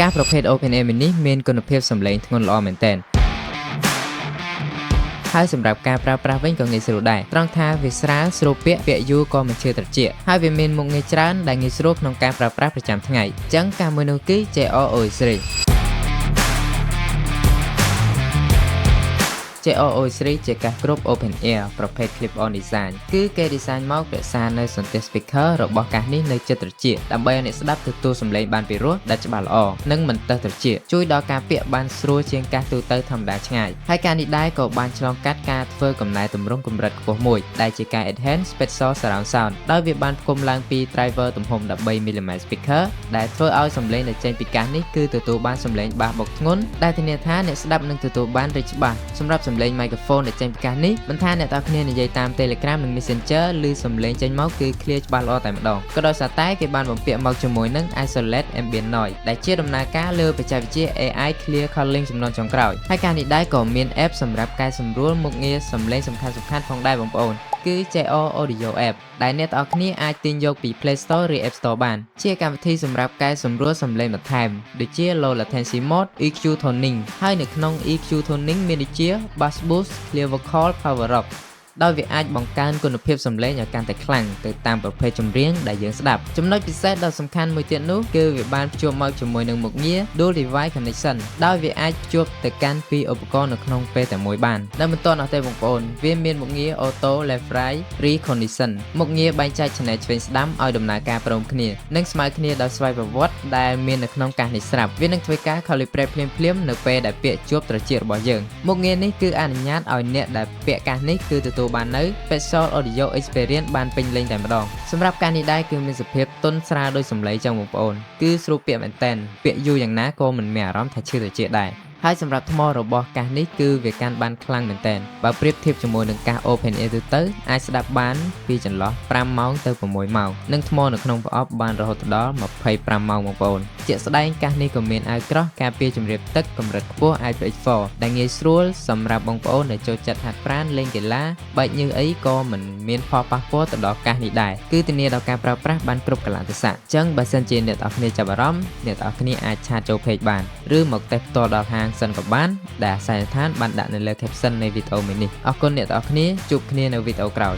ការប្រភេទ OpenAI នេះមានគុណភាពសំឡេងធ្ងន់ល្អមែនទែនហើយសម្រាប់ការប្រើប្រាស់វិញក៏ងាយស្រួលដែរត្រង់ថាវាស្រាលស្រួលពាក្យយូរក៏មិនឈឺត្រជាក់ហើយវាមានមុខងារច្រើនដែលងាយស្រួលក្នុងការប្រើប្រាស់ប្រចាំថ្ងៃអញ្ចឹងការមួយនោះគឺ JROS3 JROS3 ជាការគ្រប់ OpenAI ប្រភេទ Clip-on Design គឺគេ design មករក្សានៅសន្ទះ speaker របស់កាសនេះនៅជិតត្រជាក់ដើម្បីឲ្យអ្នកស្ដាប់ទទួលសំឡេងបានពីរោះដែលច្បាស់ល្អនិងមិនទើសត្រជាក់ជួយដល់ការពាក់បានស្រួលជាងកាសទូទៅធម្មតាឆ្ងាយហើយការនេះដែរក៏បានឆ្លងកាត់ការធ្វើកំណែទម្រង់កម្រិតខ្ពស់មួយដែលជាការ Enhance Spatial Surround Sound ដោយវាបានផ្គុំឡើងពី driver ទំហំ 13mm speaker ដែលធ្វើឲ្យសំឡេងដែលចេញពីកាសនេះគឺទទួលបានសំឡេងបាសបុកធ្ងន់ដែលធានាថាអ្នកស្ដាប់នឹងទទួលបានរីកច្បាស់សម្រាប់សំឡេង microphone ដែលចេញពីកាសនេះមិនថាអ្នកទាំងគ្នានិយាយតាម Telegram និង Messenger ឬសំឡេងចេញមកគឺ clear ច្បាស់ល្អតែម្ដងក៏ដោយសារតែគេបានបំពាក់មកជាមួយនឹង Isolate Ambient Noise ដែលជាដំណើរការលើបច្ចេកវិទ្យា AI Clear Calling ចំនួនចុងក្រោយហើយការនេះដែរក៏មាន app សម្រាប់កែសម្រួលមុខងារសំឡេងសំខាន់ៗផងដែរបងប្អូនគឺ JR Audio App ដែលអ្នកទាំងគ្នាអាចទាញយកពី Play Store ឬ App Store បានជាកម្មវិធីសម្រាប់កែសម្រួលសំឡេងបន្ថែមដូចជា Low Latency Mode EQ Tuning ហើយនៅក្នុង EQ Tuning មានដូចជា Bass Boost Clear Vocal Power Up ដោយវាអាចបង្កើនគុណភាពសំឡេងឲ្យកាន់តែខ្លាំងទៅតាមប្រភេទចម្រៀងដែលយើងស្ដាប់ចំណុចពិសេសដ៏សំខាន់មួយទៀតនោះគឺវាបានភ្ជាប់មកជាមួយនឹងមុខងារ Dual Device Connection ដោយវាអាចភ្ជាប់ទៅកាន់ពីរឧបករណ៍នៅក្នុងពេលតែមួយបានដែលមិនទាន់អស់ទេបងប្អូនវាមានមុខងារ Auto Left Right Recondition មុខងារបែងចែកឆានែលឆ្វេងស្ដាំឲ្យដំណើរការព្រមគ្នានិងស្មើគ្នាដោយស្វ័យប្រវត្តិដែលមាននៅក្នុងកាសនេះស្រាប់វានឹងធ្វើការ Calibrate ភ្លាមៗនៅពេលដែលពាក្យជួបត្រចៀករបស់យើងមុខងារនេះគឺអនុញ្ញាតឲ្យអ្នកដែលពាក់កាសនេះគឺទទួលបាននៅ Spatial Audio Experience បានពេញលេញតែម្ដងសម្រាប់ការនេះដែរគឺមានសភាពទន់ស្រាលដោយសំឡេងចឹងបងប្អូនគឺស្រួលពាក្យមែនតែនពាក្យយូរយ៉ាងណាក៏មិនមានអារម្មណ៍ថាឈឺត្រជាក់ដែរហើយសម្រាប់ថ្មរបស់កាសនេះគឺវាកាន់បានខ្លាំងមែនទែនបើប្រៀបធៀបជាមួយនឹងកាស OpenAI ទៅអាចស្ដាប់បានពីចន្លោះ5ម៉ោងទៅ6ម៉ោងនិងថ្មនៅក្នុងប្រអប់បានរហូតដល់25ម៉ោងបងប្អូនជាក់ស្ដែងកាសនេះក៏មានអាវក្រោះការពារជម្រាបទឹកកម្រិតខ្ពស់ IPX4 ដែលងាយស្រួលសម្រាប់បងប្អូនដែលចូលចិត្តហាត់ប្រាណលេងកីឡាបែកញើសអីក៏មិនមានផលប៉ះពាល់ទៅដល់កាសនេះដែរគឺធានាដល់ការប្រើប្រាស់បានគ្រប់កលៈទេសៈអញ្ចឹងបើសិនជាអ្នកទាំងគ្នាចាប់អារម្មណ៍អ្នកទាំងគ្នាអាចឆាតចូល page បានឬមកតេស្តផ្ទាល់ដល់ហាងសិនក៏បានដែលអាសយដ្ឋានបានដាក់នៅលើ caption នៃវីដេអូមួយនេះអរគុណអ្នកទាំងអស់គ្នាជួបគ្នានៅវីដេអូក្រោយ